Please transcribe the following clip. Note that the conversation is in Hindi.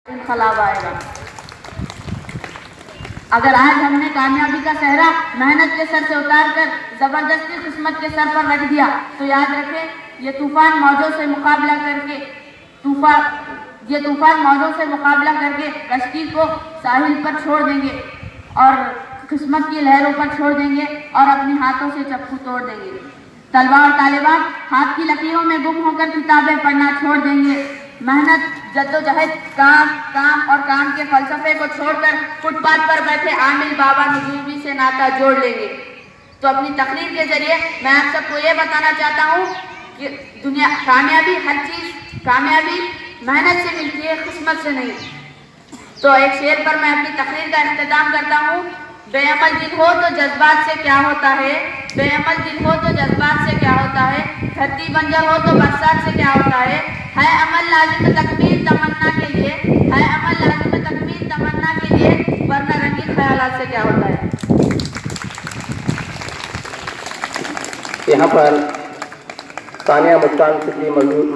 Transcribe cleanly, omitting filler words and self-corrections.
इनकलाब आएगा। अगर आज हमने कामयाबी का सहरा मेहनत के सर से उतार कर जबरदस्ती किस्मत के सर पर रख दिया तो याद रखें ये तूफान मौजों से मुकाबला करके कश्ती को साहिल पर छोड़ देंगे और किस्मत की लहरों पर छोड़ देंगे और अपने हाथों से चप्पू तोड़ देंगे। तलबा और तालिबात हाथ की लकीरों में गुम होकर किताबें पढ़ना छोड़ देंगे। मेहनत, जद्दोजहद, काम के फलसफे को छोड़कर फुटपाथ पर बैठे आमिल बाबा नजूमी से नाता जोड़ लेंगे। तो अपनी तकरीर के जरिए मैं आप सबको ये बताना चाहता हूँ कि कामयाबी मेहनत से मिलती है, किस्मत से नहीं। तो एक शेर पर मैं अपनी तकरीर का इख्तिताम करता हूँ। बेअमल दिल हो तो जज्बात से क्या होता है, बेअमल दिल हो तो जज्बात से क्या होता है, धरती बंजर हो तो बरसात से क्या होता है अमल लाजिम तकमील तमन्ना के लिए, है अमल लाजिम तकमील तमन्ना के लिए, वरना रंगीन ख्यालात से क्या होता है। यहाँ पर तानिया मुस्कान सिद्दीकी मौजूद